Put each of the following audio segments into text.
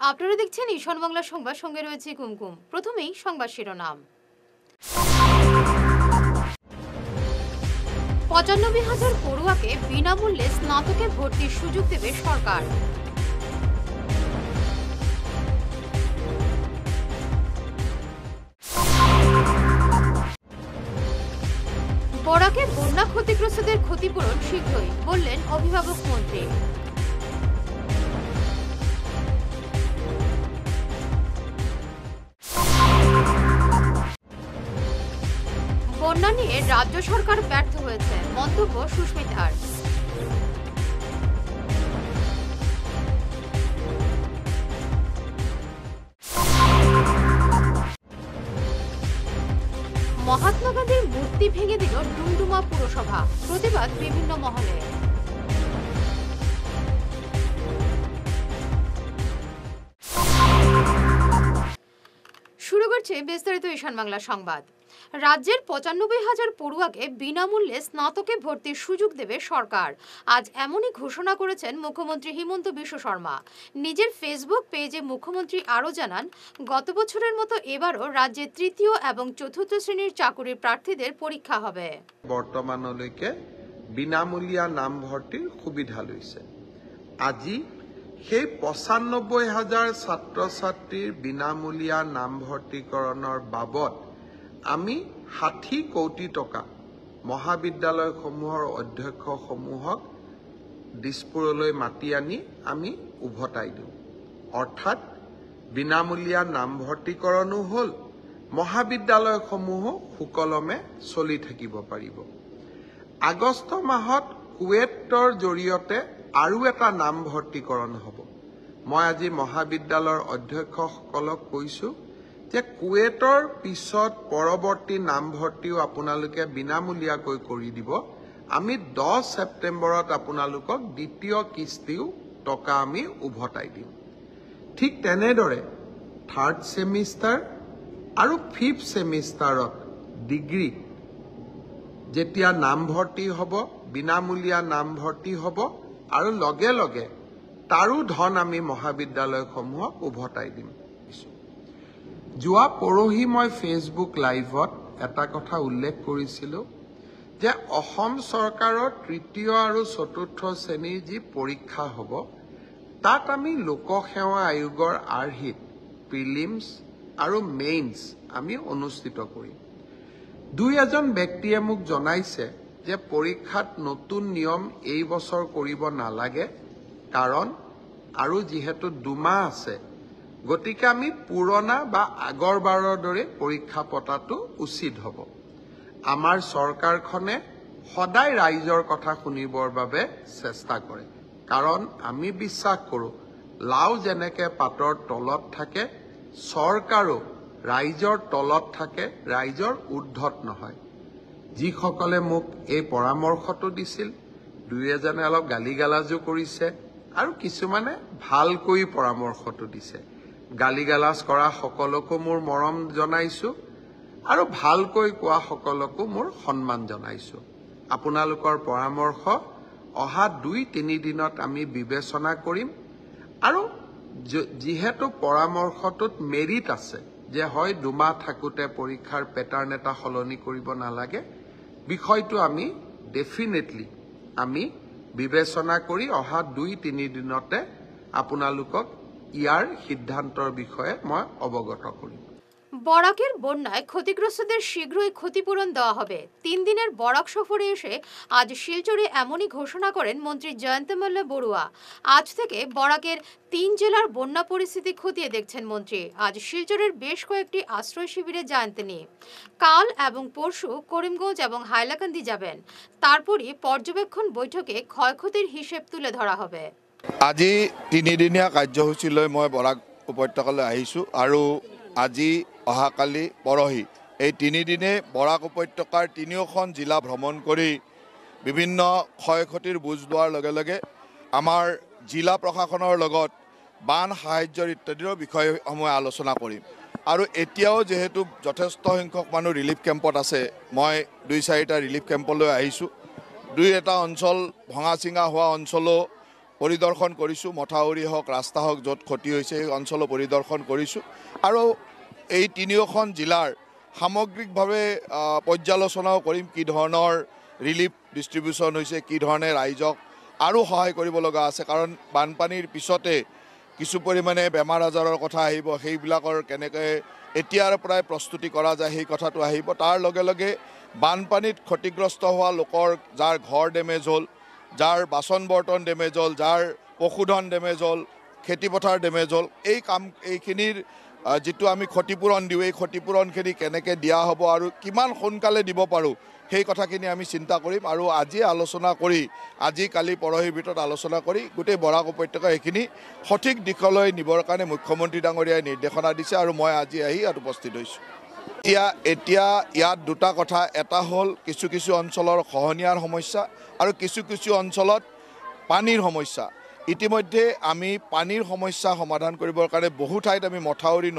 আপনারা দেখছেন ঈশান বাংলা সংবাদ, সঙ্গে রয়েছে কুমকুম। প্রথমেই সংবাদ শিরোনাম। ৯৫,০০০ পড়ুয়াকে বিনামূল্যে স্নাতকে ভর্তির সুযোগ দেবে সরকার। বরাকে বন্যা ক্ষতিগ্রস্তদের ক্ষতিপূরণ শীঘ্রই, বললেন অভিভাবক মন্ত্রী। বন্যা নিয়ে রাজ্য সরকার ব্যর্থ হয়েছে, মন্তব্য সুস্মিতার। মহাত্মা গান্ধীর মূর্তি ভেঙে দিল ডুমডুমা পুরসভা, প্রতিবাদ বিভিন্ন মহলে। শুরু করছে বিস্তারিত ঈশান বাংলা সংবাদ। রাজ্যের ৯৫,০০০ পড়ুয়াকে বিনামূল্যে স্নাতকে ভর্তির সুযোগ দেবে সরকার। আজ এমনই ঘোষণা করেছেন মুখ্যমন্ত্রী হিমন্ত বিশ্ব শর্মা। নিজের ফেসবুক পেজে মুখ্যমন্ত্রী আরও জানান, গত বছরের মতো এবারও রাজ্যে তৃতীয় এবং চতুর্থ শ্রেণীর চাকুরির প্রার্থীদের পরীক্ষা হবে। বর্তমানলৈকে বিনামূলীয়া নামভৰ্তিৰ সুবিধা লৈছে। আজি সেই ৯৫,০০০ ছাত্ৰ ছাত্ৰীৰ বিনামূলীয়া নামভৰ্তিকৰণৰ বাবদ আমি ৬০ কোটি টকা মহাবিদ্যালয়সমূহৰ অধ্যক্ষসমূহক দিছপুৰলৈ মাতি আনি আমি উভতাই দিওঁ। অৰ্থাৎ বিনামূলীয়া নামভৰ্তিকৰণো হ'ল, মহাবিদ্যালয়সমূহো সুকলমে চলি থাকিব পাৰিব। আগষ্ট মাহত কুৱেটৰ জৰিয়তে আৰু এটা নামভৰ্তিকৰণ হ'ব। মই আজি মহাবিদ্যালয়ৰ অধ্যক্ষসকলক কৈছোঁ যে কুৱেটৰ পিছত পৰৱৰ্তী নামভৰ্তিও আপোনালোকে বিনামূলীয়াকৈ কৰি দিব। আমি 10 ছেপ্টেম্বৰত আপোনালোকক দ্বিতীয় কিস্তিও টকা আমি উভতাই দিম। ঠিক তেনেদৰে 3rd ছেমিষ্টাৰ আৰু 5th ছেমিষ্টাৰত ডিগ্ৰী যেতিয়া নামভৰ্তি হ'ব, বিনামূলীয়া নামভৰ্তি হ'ব আৰু লগে লগে তাৰো ধন আমি মহাবিদ্যালয়সমূহক উভতাই দিম। যোৱা পৰহি মই ফেচবুক লাইভত এটা কথা উল্লেখ কৰিছিলোঁ যে অসম চৰকাৰৰ তৃতীয় আৰু চতুৰ্থ শ্ৰেণীৰ যি পৰীক্ষা হ'ব, তাত আমি লোকসেৱা আয়োগৰ আৰ্হিত প্ৰিলিমছ আৰু মেইনছ আমি অনুষ্ঠিত কৰিম। দুই এজন ব্যক্তিয়ে মোক জনাইছে যে পৰীক্ষাত নতুন নিয়ম এই বছৰ কৰিব নালাগে, কাৰণ আৰু যিহেতু 2 মাহ আছে, গতিকে আমি পুৰণা বা আগৰবাৰৰ দৰে পৰীক্ষা পতাটো উচিত হ'ব। আমাৰ চৰকাৰখনে সদায় ৰাইজৰ কথা শুনিবৰ বাবে চেষ্টা কৰে, কাৰণ আমি বিশ্বাস কৰোঁ লাও যেনেকৈ পাতৰ তলত থাকে, চৰকাৰো ৰাইজৰ তলত থাকে, ৰাইজৰ ঊৰ্ধত নহয়। যিসকলে মোক এই পৰামৰ্শটো দিছিল, দুই এজনে অলপ গালি গালাজো কৰিছে আৰু কিছুমানে ভালকৈ পৰামৰ্শটো দিছে। গালি গালাজ কৰা সকলকো মোৰ মৰম জনাইছোঁ আৰু ভালকৈ কোৱা সকলকো মোৰ সন্মান জনাইছোঁ। আপোনালোকৰ পৰামৰ্শ অহা 2-3 দিনত আমি বিবেচনা কৰিম আৰু যিহেতু পৰামৰ্শটোত মেৰিট আছে যে হয় 2 মাহ থাকোঁতে পৰীক্ষাৰ পেটাৰ্ণ এটা সলনি কৰিব নালাগে, বিষয়টো আমি ডেফিনেটলি আমি বিবেচনা কৰি অহা 2-3 দিনতে আপোনালোকক ইয়াৰ সিদ্ধান্তৰ বিষয়ে মই অৱগত কৰিম। বরাকের বন্যায় ক্ষতিগ্রস্তদের শীঘ্রই ক্ষতিপূরণ দেওয়া হবে। 3 দিনের বরাক সফরে এসে আজ শিলচরে এমনই ঘোষণা করেন মন্ত্রী জয়ন্তমাল্য বড়ুয়া। আজ থেকে বরাকের 3 জেলার বন্যা পরিস্থিতি খতিয়ে দেখছেন মন্ত্রী। আজ শিলচরের বেশ কয়েকটি আশ্রয় শিবিরে যান তিনি। কাল এবং পরশু করিমগঞ্জ এবং হাইলাকান্দি যাবেন। তারপরই পর্যবেক্ষণ বৈঠকে ক্ষয়ক্ষতির হিসেব তুলে ধরা হবে। আজি 3দিনীয়া কাৰ্যসূচীলৈ মই বৰাক উপত্যকালৈ আহিছোঁ আৰু আজি অহাকালি পৰহি এই 3 দিনে বৰাক উপত্যকাৰ 3খন জিলা ভ্ৰমণ কৰি বিভিন্ন ক্ষয়ক্ষতিৰ বুজ লোৱাৰ লগে লগে আমাৰ জিলা প্ৰশাসনৰ লগত বান সাহায্যৰ ইত্যাদিৰ বিষয়সমূহ আলোচনা কৰিম। আৰু এতিয়াও যেহেতু যথেষ্ট সংখ্যক মানুহ ৰিলিফ কেম্পত আছে, মই 2-4টা ৰিলিফ কেম্পলৈ আহিছোঁ। 2-এটা অঞ্চল ভঙা চিঙা হোৱা অঞ্চলো পৰিদৰ্শন কৰিছোঁ, মথাউৰি হওক ৰাস্তা হওক য'ত ক্ষতি হৈছে সেই অঞ্চলো পৰিদৰ্শন কৰিছোঁ আৰু এই তিনিওখন জিলাৰ সামগ্ৰিকভাৱে পৰ্যালোচনাও কৰিম কি ধৰণৰ ৰিলিফ ডিষ্ট্ৰিবিউশ্যন হৈছে, কি ধৰণে ৰাইজক আৰু সহায় কৰিব লগা আছে, কাৰণ বানপানীৰ পিছতে কিছু পৰিমাণে বেমাৰ আজাৰৰ কথা আহিব, সেইবিলাকৰ কেনেকৈ এতিয়াৰ পৰাই প্ৰস্তুতি কৰা যায় সেই কথাটো আহিব। তাৰ লগে লগে বানপানীত ক্ষতিগ্ৰস্ত হোৱা লোকৰ যাৰ ঘৰ ডেমেজ হ'ল, যাৰ বাচন বৰ্তন ডেমেজ হ'ল, যাৰ পশুধন ডেমেজ হ'ল, খেতিপথাৰ ডেমেজ হ'ল, এইখিনিৰ যিটো আমি ক্ষতিপূৰণ দিওঁ এই ক্ষতিপূৰণখিনি কেনেকৈ দিয়া হ'ব আৰু কিমান সোনকালে দিব পাৰোঁ সেই কথাখিনি আমি চিন্তা কৰিম আৰু আজি আলোচনা কৰি আজি কালি পৰহিৰ ভিতৰত আলোচনা কৰি গোটেই বৰাক উপত্যকা এইখিনি সঠিক দিশলৈ নিবৰ কাৰণে মুখ্যমন্ত্ৰী ডাঙৰীয়াই নিৰ্দেশনা দিছে আৰু মই আজি আহি ইয়াত উপস্থিত হৈছোঁ। এতিয়া ইয়াত দুটা কথা, এটা হ'ল কিছু কিছু অঞ্চলৰ খহনীয়াৰ সমস্যা আৰু কিছু কিছু অঞ্চলত পানীৰ সমস্যা। ইতিমধ্যে আমি পানীৰ সমস্যা সমাধান কৰিবৰ কাৰণে বহু ঠাইত আমি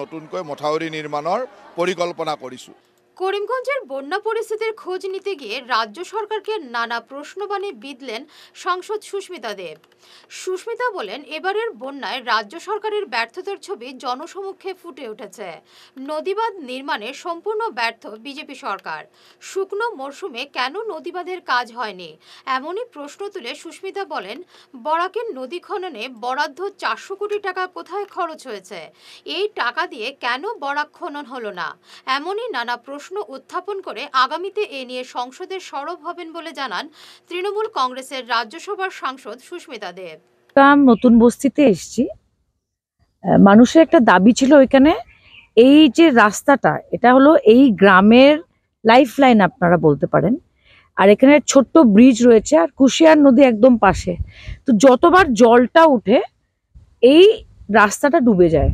নতুনকৈ মথাউৰি নিৰ্মাণৰ পৰিকল্পনা কৰিছোঁ। করিমগঞ্জের বন্যা পরিস্থিতির খোঁজ নিতে গিয়ে রাজ্য সরকারকে নানা প্রশ্নবাণে বিঁধলেন সাংসদ সুস্মিতা দেব। সুস্মিতা বলেন, এবারের বন্যায় রাজ্য সরকারের ব্যর্থতার ছবি জনসমক্ষে ফুটে উঠেছে। নদীবাঁধ নির্মাণে সম্পূর্ণ ব্যর্থ বিজেপি সরকার। শুকনো মরশুমে কেন নদীবাঁধের কাজ হয়নি এমনই প্রশ্ন তুলে সুস্মিতা বলেন, বরাকের নদী খননে বরাদ্দ 400 কোটি টাকা কোথায় খরচ হয়েছে, এই টাকা দিয়ে কেন বরাক খনন হলো না, এমনই নানা প্রশ্ন উত্থাপন করে আগামীতে এ নিয়ে সংসদে সরব হবেন বলে জানান তৃণমূল কংগ্রেসের রাজ্যসভার সাংসদ সুস্মিতা দেব। নতুন বস্তিতে এসেছি, মানুষের একটা দাবি ছিল এখানে এই যে রাস্তাটা, এটা হলো এই গ্রামের লাইফ লাইন আপনারা বলতে পারেন, আর এখানে ছোট্ট ব্রিজ রয়েছে আর কুশিয়ার নদী একদম পাশে। তো যতবার জলটা উঠে এই রাস্তাটা ডুবে যায়।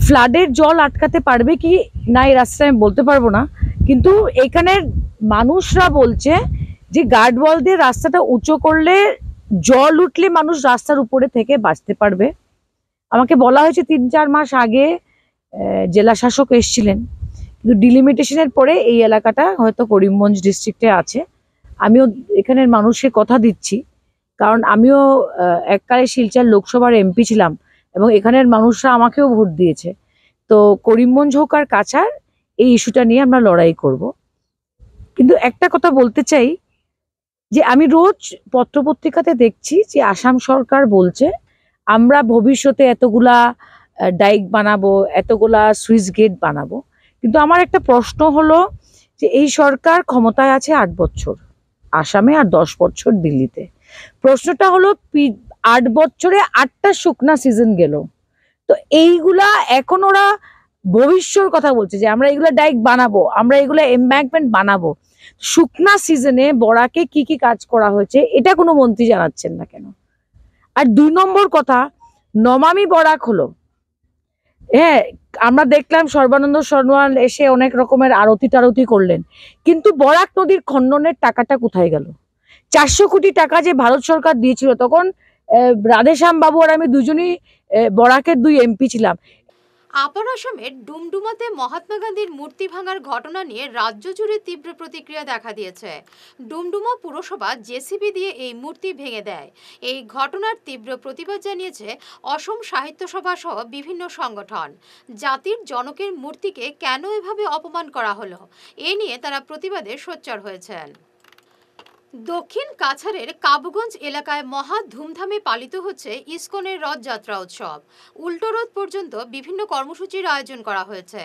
ফ্লাডের জল আটকাতে পারবে কি না এই রাস্তায় আমি বলতে পারবো না, কিন্তু এখানের মানুষরা বলছে যে গার্ডওয়াল দিয়ে রাস্তাটা উঁচু করলে জল উঠলে মানুষ রাস্তার উপরে থেকে বাঁচতে পারবে। আমাকে বলা হয়েছে 3-4 মাস আগে জেলা শাসক এসেছিলেন, কিন্তু ডিলিমিটেশনের পরে এই এলাকাটা হয়তো করিমগঞ্জ ডিস্ট্রিক্টে আছে। আমিও এখানের মানুষের কথা দিচ্ছি, কারণ আমিও এককালে শিলচর লোকসভার এমপি ছিলাম এবং এখানের মানুষরা আমাকেও ভোট দিয়েছে। তো করিমগঞ্জ হোক আর কাছাড়, এই ইস্যুটা নিয়ে আমরা লড়াই করব। কিন্তু একটা কথা বলতে চাই যে আমি রোজ পত্রপত্রিকাতে দেখছি যে আসাম সরকার বলছে আমরা ভবিষ্যতে এতগুলা ডাইক বানাবো, এতগুলা সুইচ গেট বানাবো। কিন্তু আমার একটা প্রশ্ন হলো যে এই সরকার ক্ষমতায় আছে 8 বছর আসামে আর 10 বছর দিল্লিতে। প্রশ্নটা হলো 8 বছরে 8টা শুকনা সিজন গেল, তো এইগুলা এখন ওরা ভবিষ্যৎ কথা বলছে যে আমরা এগুলা ডাইক বানাবো, আমরা এগুলা এমব্যাঙ্কমেন্ট বানাবো। শুকনা সিজনে বরাকে কি কি কাজ করা হয়েছে এটা কোনো মন্ত্রী জানাচ্ছেন না কেন? আর 2 নম্বর কথা, নমামি বরাক হলো, হ্যাঁ আমরা দেখলাম সর্বানন্দ সোনোয়াল এসে অনেক রকমের আরতি টারতি করলেন, কিন্তু বরাক নদীর খননের টাকাটা কোথায় গেল? 400 কোটি টাকা যে ভারত সরকার দিয়েছিল, তখন রাধেশ্যাম বাবু আর আমি দুজনই বরাকের 2 এমপি ছিলাম। আপার আসামের ডুমডুমাতে মহাত্মা গান্ধীর মূর্তি ভাঙার ঘটনা নিয়ে রাজ্য জুড়ে তীব্র প্রতিক্রিয়া দেখা দিয়েছে। ডুমডুমা পুরসভা জেসিবি দিয়ে এই মূর্তি ভেঙে দেয়। এই ঘটনার তীব্র প্রতিবাদ জানিয়েছে অসম সাহিত্য সভা সহ বিভিন্ন সংগঠন। জাতির জনকের মূর্তিকে কেন এভাবে অপমান করা হলো, এ নিয়ে তারা প্রতিবাদে সোচ্চার হয়েছেন। দক্ষিণ কাছাড়ের কাবুগঞ্জ এলাকায় মহা ধুমধামে পালিত হচ্ছে ইসকনের রথযাত্রা উৎসব। উল্টো রথ পর্যন্ত বিভিন্ন কর্মসূচির আয়োজন করা হয়েছে।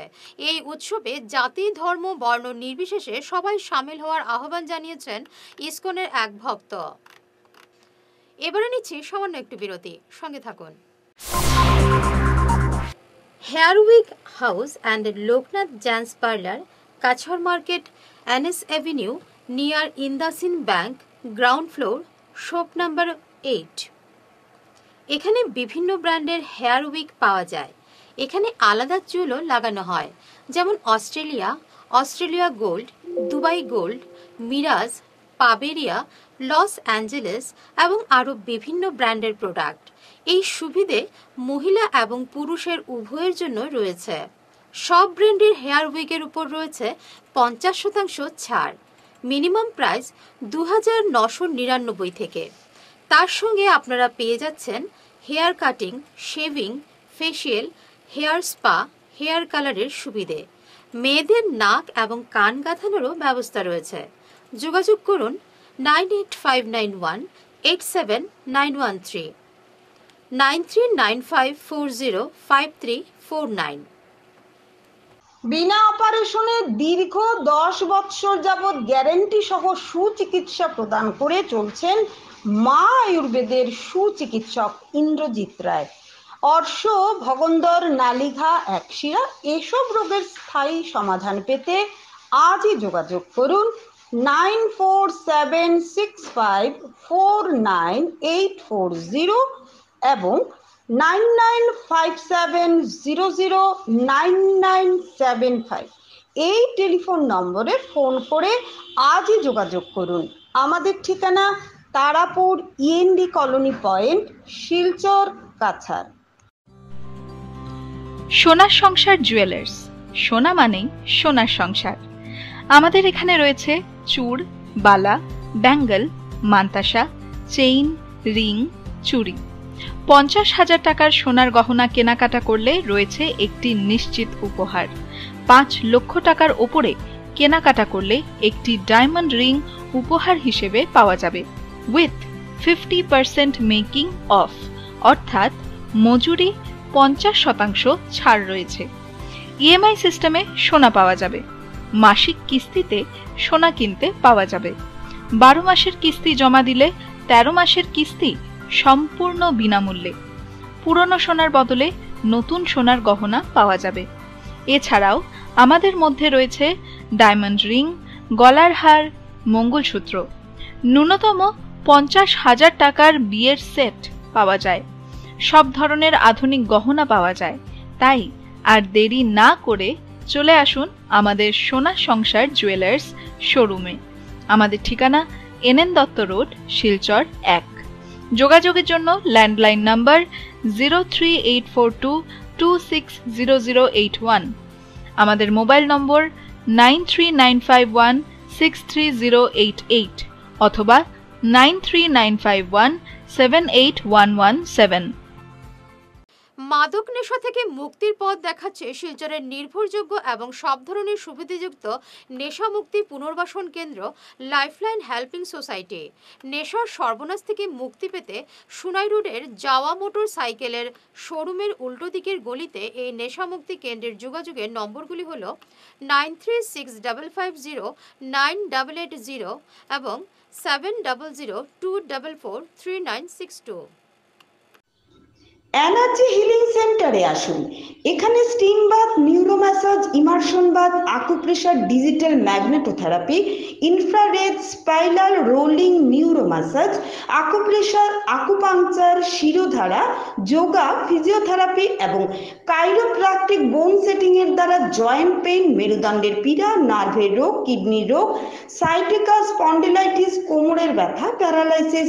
এই উৎসবে জাতি, ধর্ম, বর্ণ নির্বিশেষে সবাই সামিল হওয়ার আহ্বান জানিয়েছেন ইসকনের এক ভক্ত। এবারে নিচ্ছি সামান্য একটু বিরতি, সঙ্গে থাকুন। Hair week house and Loknath gents parlour, Cachar market, NS avenue, near IndusInd bank, ground floor, shop number 8। এখানে বিভিন্ন ব্র্যান্ডের হেয়ার উইক পাওয়া যায়। এখানে আলাদা চুলও লাগানো হয়, যেমন অস্ট্রেলিয়া গোল্ড, দুবাই গোল্ড, মিরাজ, পাবেরিয়া, লস অ্যাঞ্জেলেস এবং আরও বিভিন্ন ব্র্যান্ডের প্রোডাক্ট। এই সুবিধে মহিলা এবং পুরুষের উভয়ের জন্য রয়েছে। সব ব্র্যান্ডের হেয়ার উইকের উপর রয়েছে 50% ছাড়। মিনিমাম প্রাইস 2999 থেকে। তার সঙ্গে আপনারা পেয়ে যাচ্ছেন hair cutting, shaving, facial, hair spa, hair কালারের সুবিধে। মেয়েদের নাক এবং কান গাঁথানোরও ব্যবস্থা রয়েছে। যোগাযোগ করুন 9859187913, 9395405349। বিনা অপারেশনে দীর্ঘ 10 বৎসর যাবৎ গ্যারেন্টি সহ সুচিকিৎসা প্রদান করে চলছেন মা আয়ুর্বেদের সুচিকিৎসক ইন্দ্রজিৎ রায়। অর্শ, ভগন্দর, নালিঘা, একশিরা এসব রোগের স্থায়ী সমাধান পেতে আজই যোগাযোগ করুন 9476549840 এবং 9957009975 এই টেলিফোন নম্বরে ফোন করে আজই যোগাযোগ করুন। আমাদের ঠিকানা Tarapur END colony point, Silchar, Cachar. সোনার সংসার জুয়েলার্স, সোনা মানেই সোনার সংসার। আমাদের এখানে রয়েছে চূড়, বালা, ব্যাঙ্গল, মান্তাসা, চেইন, রিং, চুড়ি। 50,000 টাকার সোনার গহনা কেনাকাটা করলে রয়েছে একটি নিশ্চিত উপহার। 5 লক্ষ টাকার ওপরে কেনাকাটা করলে একটি ডায়মন্ড রিং উপহার হিসেবে পাওয়া যাবে উইথ 50% মেকিং অফ, অর্থাৎ মজুরি 50% ছাড় রয়েছে। ইএমআই সিস্টেমে সোনা পাওয়া যাবে। মাসিক কিস্তিতে সোনা কিনতে পাওয়া যাবে। 12 মাসের কিস্তি জমা দিলে 13 মাসের কিস্তি সম্পূর্ণ বিনামূল্যে। পুরনো সোনার বদলে নতুন সোনার গহনা পাওয়া যাবে। এছাড়াও আমাদের মধ্যে রয়েছে ডায়মন্ড রিং, গলার হার, মঙ্গলসূত্র। ন্যূনতম 50,000 টাকার বিয়ের সেট পাওয়া যায়। সব ধরনের আধুনিক গহনা পাওয়া যায়। তাই আর দেরি না করে চলে আসুন আমাদের সোনা সংসার জুয়েলার্স শোরুমে। আমাদের ঠিকানা এনএন দত্ত রোড, শিলচর 1। যোগাযোগের জন্য ল্যান্ডলাইন নাম্বার 03842260081, আমাদের মোবাইল নম্বর 9395163088 অথবা 9395178117। মাদক নেশা থেকে মুক্তির পথ দেখাচ্ছে শিলচরের নির্ভরযোগ্য এবং সব ধরনের সুবিধাযুক্ত নেশা মুক্তি পুনর্বাসন কেন্দ্র লাইফলাইন হেল্পিং সোসাইটি। নেশার সর্বনাশ থেকে মুক্তি পেতে সুনাই রোডের যাওয়া মোটর সাইকেলের শোরুমের উল্টো দিকের গলিতে এই নেশা মুক্তি কেন্দ্রের যোগাযোগের নম্বরগুলি হল 9365098880 এবং 7002443962। এনার্জি হিলিং সেন্টারে আসুন। এখানে steam bath, neuro massage, immersion bath, acupressure, digital magnetotherapy, infrared, spiral rolling neuro massage, acupressure, acupuncture, shirodhara, yoga, physiotherapy এবং কাইরোপ্র্যাকটিক বোন সেটিং এর দ্বারা জয়েন্ট পেইন, মেরুদণ্ডের পীড়া, নার্ভের রোগ, কিডনির রোগ, সাইটিকা, স্পন্ডিলাইটিস, কোমরের ব্যথা, প্যারালাইসিস,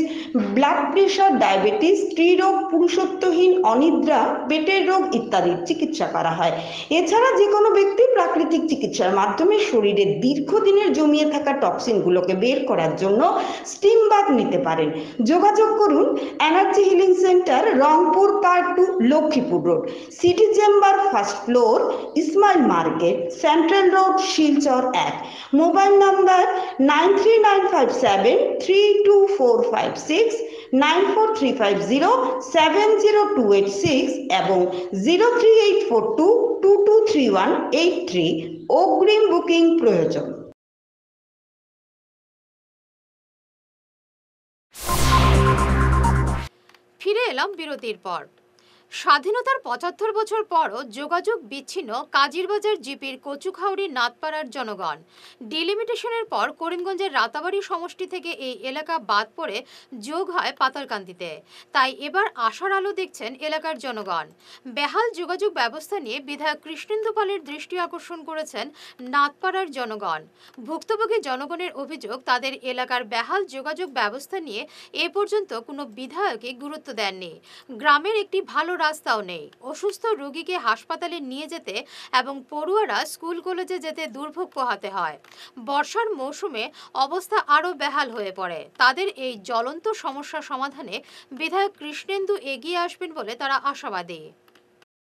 ব্লাড প্রেশার, ডায়াবেটিস, স্ত্রীরোগ, পুরুষত্বহীন, অনিদ্রা, পেটের রোগ ইত্যাদির চিকিৎসা করা হয়। এছাড়া যে কোনো ব্যক্তি প্রাকৃতিক চিকিৎসার মাধ্যমে শরীরের দীর্ঘদিনের জমিয়ে থাকা টক্সিনগুলোকে বের করার জন্য স্টিম বাথ নিতে পারেন। যোগাযোগ করুন energy healing centre, Rangpur part 2, Lakshmipur road, city chamber, first floor, Ismail market, central road, Silchar 1। Mobile number 9395732456, 9435070286 এবং 03842223183। অগ্রিম বুকিং প্রয়োজন। ফিরে এলাম বিরতির পর। স্বাধীনতার 75 বছর পরও যোগাযোগ বিচ্ছিন্ন কাজিরবাজার জিপির কচুখাউড়ি নাথপাড়ার জনগণ। ডিলিমিটেশনের পর করিমগঞ্জের রাতাবাড়ি সমষ্টি থেকে এই এলাকা বাদ পড়ে যোগ হয় পাতালকান্দিতে। তাই এবার আশার আলো দেখছেন এলাকার জনগণ। বেহাল যোগাযোগ ব্যবস্থা নিয়ে বিধায়ক কৃষ্ণেন্দু পালের দৃষ্টি আকর্ষণ করেছেন নাথপাড়ার জনগণ। ভুক্তভোগী জনগণের অভিযোগ, তাদের এলাকার বেহাল যোগাযোগ ব্যবস্থা নিয়ে এ পর্যন্ত কোনো বিধায়কই গুরুত্ব দেননি। গ্রামের একটি ভালো রাস্তাও নেই। অসুস্থ রোগীকে হাসপাতালে নিয়ে যেতে এবং পড়ুয়ারা স্কুল কলেজে যেতে দুর্ভোগ পোহাতে হয়। বর্ষার মৌসুমে অবস্থা আরও বেহাল হয়ে পড়ে। তাদের এই জ্বলন্ত সমস্যা সমাধানে বিধায়ক কৃষ্ণেন্দু এগিয়ে আসবেন বলে তারা আশাবাদী।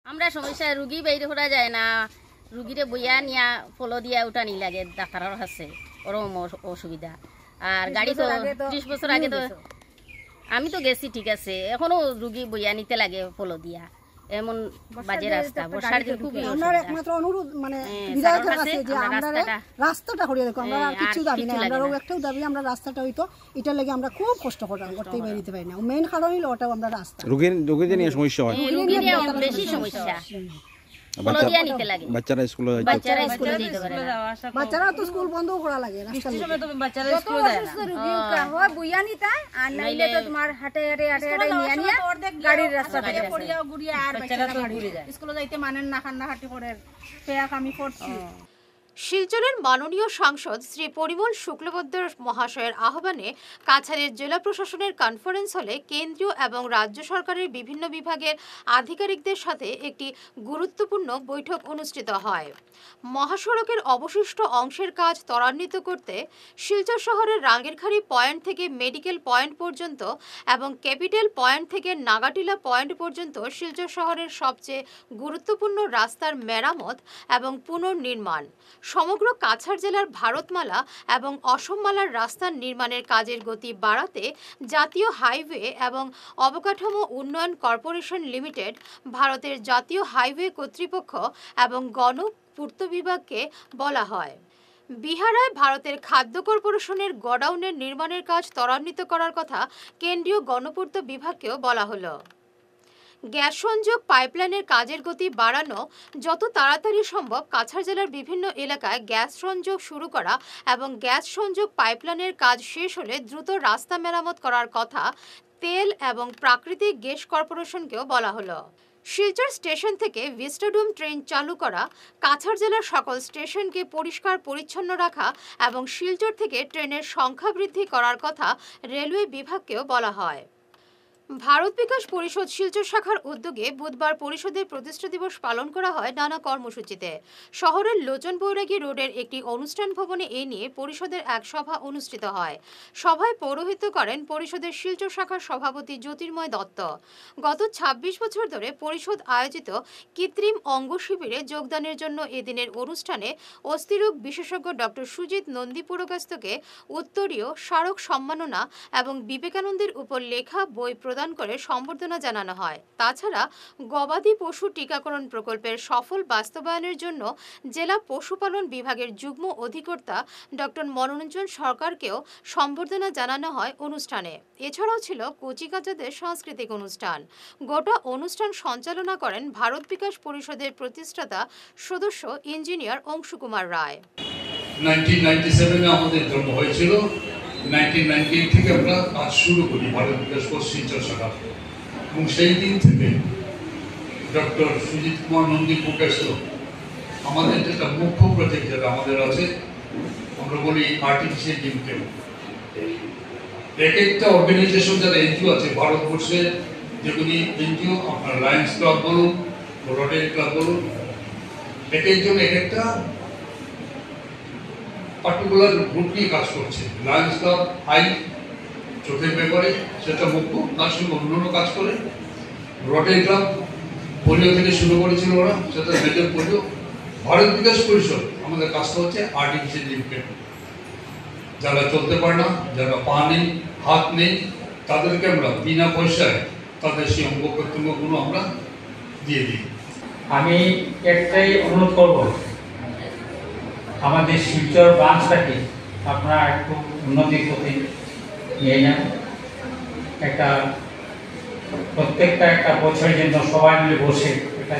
আমরা সমস্যা রুগী বাইরে করা যায় না, রুগীরে বইয়া নিয়া ফলো দিয়া উঠানি লাগে ডাক্তারের কাছে, ওরম অসুবিধা। আর গাড়ি তো 30 বছর আগে তো আমি তো গেছি, ঠিক আছে, এখনো রুগী বইয়া নিতে লাগে ফলো দিয়া, এমন বাজে রাস্তা। বর্ষার দিন খুবই আমরা একমাত্র অনুরোধ মানে বিধায়কের কাছে যে আমরা রাস্তাটা করিয়ে দেখো, আমরা আর কিছু দাবি না, আমরা একটাও দাবি আমরা রাস্তাটা হইতো, এটার লাগে আমরা খুব কষ্ট করতেই বেরিতে পারি না। মেইন কারণ হলো ওটাও আমরা রাস্তা, রোগীদের নিয়ে সমস্যা হয়, রুগী নিয়ে বেশি সমস্যা। বাচ্চারা স্কুলে যেতে পারে না, বাচ্চারা তো স্কুল বন্ধ করা লাগে, বাচ্চারা স্কুলে যায় না, হয় বইয়া নিতা আর নাইলে তো তোমার হাটে নিয়ে নিয়ে গাড়ির রাস্তা থেকে পড়িয়া গুড়িয়া আর বাচ্চারা তো ঘুরে যায়, স্কুলে যাইতে মানেন না, কান্নাকাটি করে পেয়াক আমি করছি। শিলচরের মাননীয় সাংসদ শ্রী পরিমল শুক্লবৈদ্য মহাশয়ের আহ্বানে কাছাড়ের জেলা প্রশাসনের কনফারেন্স হলে কেন্দ্রীয় এবং রাজ্য সরকারের বিভিন্ন বিভাগের আধিকারিকদের সাথে একটি গুরুত্বপূর্ণ বৈঠক অনুষ্ঠিত হয়। মহাসড়কের অবশিষ্ট অংশের কাজ ত্বরান্বিত করতে শিলচর শহরের রাঙ্গেরখাড়ি পয়েন্ট থেকে মেডিকেল পয়েন্ট পর্যন্ত এবং ক্যাপিটাল পয়েন্ট থেকে নাগাটিলা পয়েন্ট পর্যন্ত শিলচর শহরের সবচেয়ে গুরুত্বপূর্ণ রাস্তার মেরামত এবং পুনর্নির্মাণ, সমগ্র কাছাড় জেলার ভারতমালা এবং অসমমালার রাস্তার নির্মাণের কাজের গতি বাড়াতে জাতীয় হাইওয়ে এবং অবকাঠামো উন্নয়ন কর্পোরেশন লিমিটেড, ভারতের জাতীয় হাইওয়ে কর্তৃপক্ষ এবং গণপূর্ত বিভাগকে বলা হয়। বিহারায় ভারতের খাদ্য কর্পোরেশনের গোডাউনের নির্মাণের কাজ ত্বরান্বিত করার কথা কেন্দ্রীয় গণপূর্ত বিভাগকেও বলা হলো। গ্যাস সংযোগ পাইপলাইনের কাজের গতি বাড়ানো, যত তাড়াতাড়ি সম্ভব কাছাড় জেলার বিভিন্ন এলাকায় গ্যাস সংযোগ শুরু করা এবং গ্যাস সংযোগ পাইপলাইনের কাজ শেষ হলে দ্রুত রাস্তা মেরামত করার কথা তেল এবং প্রাকৃতিক গ্যাস কর্পোরেশনকেও বলা হলো। শিলচর স্টেশন থেকে ভিস্টাডোম ট্রেন চালু করা, কাছাড় জেলার সকল স্টেশনকে পরিষ্কার পরিচ্ছন্ন রাখা এবং শিলচর থেকে ট্রেনের সংখ্যা বৃদ্ধি করার কথা রেলওয়ে বিভাগকেও বলা হয়। ভারত বিকাশ পরিষদ শিলচর শাখার উদ্যোগে বুধবার পরিষদের প্রতিষ্ঠা দিবস পালন করা হয় নানা কর্মসূচিতে। শহরের লোচন বৈরাগী রোডের একটি অনুষ্ঠান ভবনে এ নিয়ে পরিষদের এক সভা অনুষ্ঠিত হয়। সভায় পৌরোহিত্য করেন পরিষদের শিলচর শাখার সভাপতি জ্যোতির্ময় দত্ত। গত ২৬ বছর ধরে পরিষদ আয়োজিত কৃত্রিম অঙ্গ শিবিরে যোগদানের জন্য এদিনের অনুষ্ঠানে অস্থিরোগ বিশেষজ্ঞ ডক্টর সুজিত নন্দী পুরকাস্তকে উত্তরীয়, স্মারক সম্মাননা এবং বিবেকানন্দের উপর লেখা বই প্রদান করে সম্বর্ধনা জানানো হয়। তাছাড়া গবাদি পশু টিকাকরণ প্রকল্পের সফল বাস্তবায়নের জন্য জেলা পশুপালন বিভাগের যুগ্ম অধিকর্তা ডক্টর মনোরঞ্জন সরকারকেও সম্বর্ধনা জানানো হয় অনুষ্ঠানে। এছাড়াও ছিল কচিকাচাদের সাংস্কৃতিক অনুষ্ঠান। গোটা অনুষ্ঠান সঞ্চালনা করেন ভারত বিকাশ পরিষদের প্রতিষ্ঠাতা সদস্য ইঞ্জিনিয়ার অংশু কুমার রায়। 1997 আমাদের জন্ম হয়েছিল, 1998 থেকে আমরা কাজ শুরু করি ভারত বিকাশ শিলচর শাখা, এবং সেই দিন থেকে ডক্টর সুজিত কুমার নন্দী পুরকাস্ত আমাদের যেটা মুখ্য প্রজেক্ট যেটা আমাদের আছে, আমরা বলি আর্টিফিশিয়াল লিম্ফ। এক একটা অর্গানাইজেশন যারা এনজিও আছে ভারতবর্ষে, যেগুলি এনজিও আপনার লায়ন্স ক্লাব বলুন, রোটারি ক্লাব বলুন, এক একজন এক একটা পার্টিকুলার গ্রুপ নিয়ে কাজ করছে। লায়ন্স ক্লাব আই চোখের ব্যাপারে সেটা মুখ্য, তার সঙ্গে অন্যান্য কাজ করে। রোটারি ক্লাব পোলিও থেকে শুরু করেছিল ওরা, সেটা মেজর পোলিও। ভারত বিকাশ পরিষদ আমাদের কাজটা হচ্ছে আর্টিফিশিয়াল লিম্ফ। যারা চলতে পারে না, যারা পা নেই, হাত নেই, তাদেরকে আমরা বিনা পয়সায় তাদের সেই অঙ্গ প্রত্যঙ্গগুলো আমরা দিয়ে দিই। আমি একটাই অনুরোধ করব, আমাদের শিলচর ব্রাঞ্চটাকে আপনারা একটু উন্নতির পথে নিয়ে যান। একটা প্রত্যেকটা একটা বছরের জন্য সবাই মিলে বসে একটা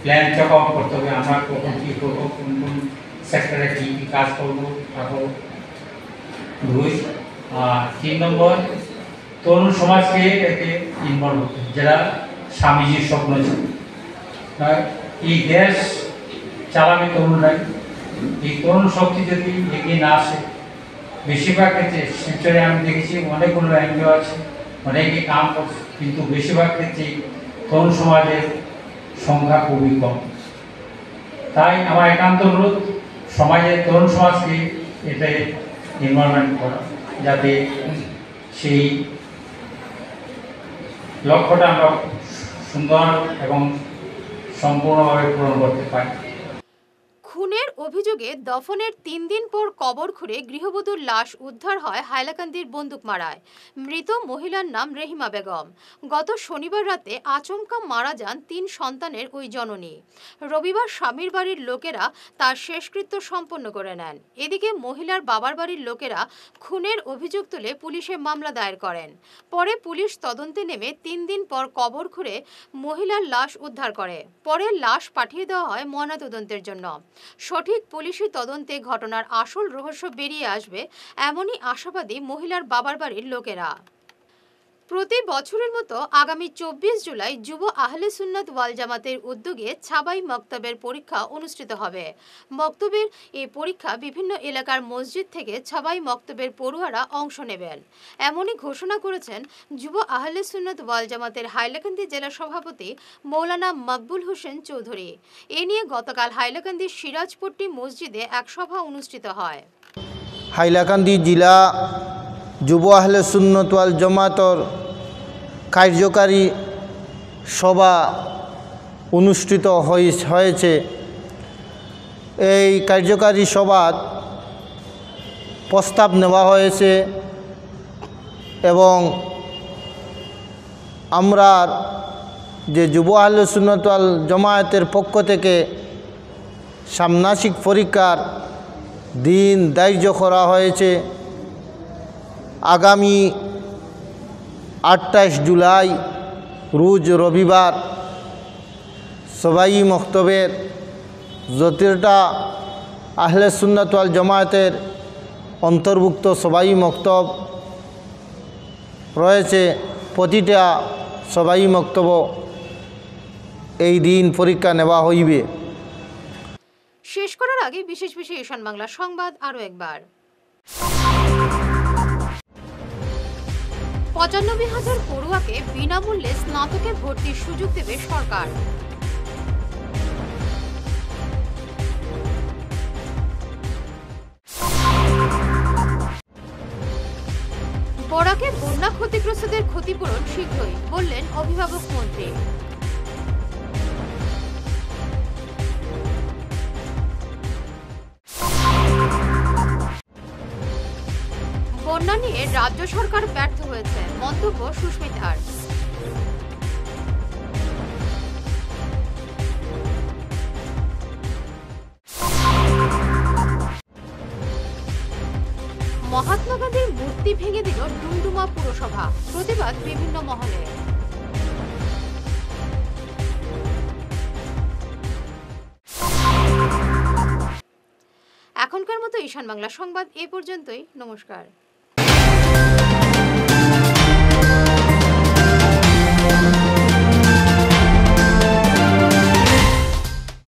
প্ল্যান চেক আউট করতে হবে, আমরা কখন কী করবো, কোন কোন সেক্টরে কী কী কাজ করবো। তারপর 2 আর 3 নম্বর, তরুণ সমাজকে এতে ইনভলভ হতে, যারা স্বামীজির স্বপ্ন ছিল। এই দেশ চালাবে তরুণরাই। এই তরুণ শক্তি যদি এগিয়ে না আসে, বেশিরভাগ ক্ষেত্রে শিলচরে আমি দেখেছি অনেকগুলো এনজিও আছে, অনেকে কাম করছে, কিন্তু বেশিরভাগ ক্ষেত্রে তরুণ সমাজের সংখ্যা খুবই কম। তাই আমার একান্ত অনুরোধ সমাজের তরুণ সমাজকে এতে ইনভলভমেন্ট করা, যাতে সেই লক্ষ্যটা আমরা সুন্দর এবং সম্পূর্ণভাবে পূরণ করতে পারি। খুনের অভিযোগে দফনের 3 দিন পর কবর খুঁড়ে গৃহবধূর লাশ উদ্ধার হয় হাইলাকান্দির বন্দুকমারায়। মৃত মহিলার নাম রেহিমা বেগম। গত শনিবার রাতে আচমকা মারা যান 3 সন্তানের ওই জননী। রবিবার স্বামীর বাড়ির লোকেরা তার শেষকৃত্য সম্পন্ন করে নেন। এদিকে মহিলার বাবার বাড়ির লোকেরা খুনের অভিযোগ তুলে পুলিশে মামলা দায়ের করেন। পরে পুলিশ তদন্তে নেমে 3 দিন পর কবর খুঁড়ে মহিলার লাশ উদ্ধার করে। পরে লাশ পাঠিয়ে দেওয়া হয় ময়নাতদন্তের জন্য। সঠিক পুলিশি তদন্তে ঘটনার আসল রহস্য বেরিয়ে আসবে, এমনই আশাবাদী মহিলার বাবার বাড়ির লোকেরা। প্রতি বছরের মতো আগামী 24 জুলাই যুব আহলে সুন্নাত ওয়াল জামাতের উদ্যোগে ছাবাই মক্তবের পরীক্ষা অনুষ্ঠিত হবে। মক্তবের এই পরীক্ষা বিভিন্ন এলাকার মসজিদ থেকে ছাবাই মক্তবের পড়ুয়ারা অংশ নেবেন, এমনই ঘোষণা করেছেন যুব আহলে সুন্নাত ওয়াল জামাতের হাইলাকান্দি জেলা সভাপতি মৌলানা মকবুল হোসেন চৌধুরী। এ নিয়ে গতকাল হাইলাকান্দির সিরাজপট্টি মসজিদে এক সভা অনুষ্ঠিত হয়। হাইলাকান্দি জিলা যুব আহলে সুন্নাত ওয়াল জামাতর কার্যকারী সভা অনুষ্ঠিত হয়েছে। এই কার্যকারী সভাত প্রস্তাব নেওয়া হয়েছে এবং আমরা যে যুব আহলে সুন্নাত ওয়াল জামায়াতের পক্ষ থেকে ষান্মাসিক পরীক্ষার দিন ধার্য করা হয়েছে। আগামী 28 জুলাই রোজ রবিবার সবাই মক্তবের যতটা আহলে সুন্নাত ওয়াল জামায়াতের অন্তর্ভুক্ত সবাই মক্তব রয়েছে, প্রতিটা সবাই মক্তব এই দিন পরীক্ষা নেওয়া হইবে। শেষ করার আগে বিশেষ ঈশান বাংলা সংবাদ আরও একবার। 95,000 পড়ুয়াকে বিনামূল্যে স্নাতকে ভর্তির সুযোগ দেবে সরকার। বরাকে বন্যা ক্ষতিগ্রস্তদের ক্ষতিপূরণ শীঘ্রই, বললেন অভিভাবক মন্ত্রী। বন্যা নিয়ে রাজ্য সরকার ব্যর্থ হয়েছে, মন্তব্য সুস্মিতার। মহাত্মা গান্ধীর মূর্তি ভেঙে দিল ডুমডুমা পুরসভা, প্রতিবাদ বিভিন্ন মহলে। এখনকার মতো ঈশান বাংলা সংবাদ এ পর্যন্তই। নমস্কার।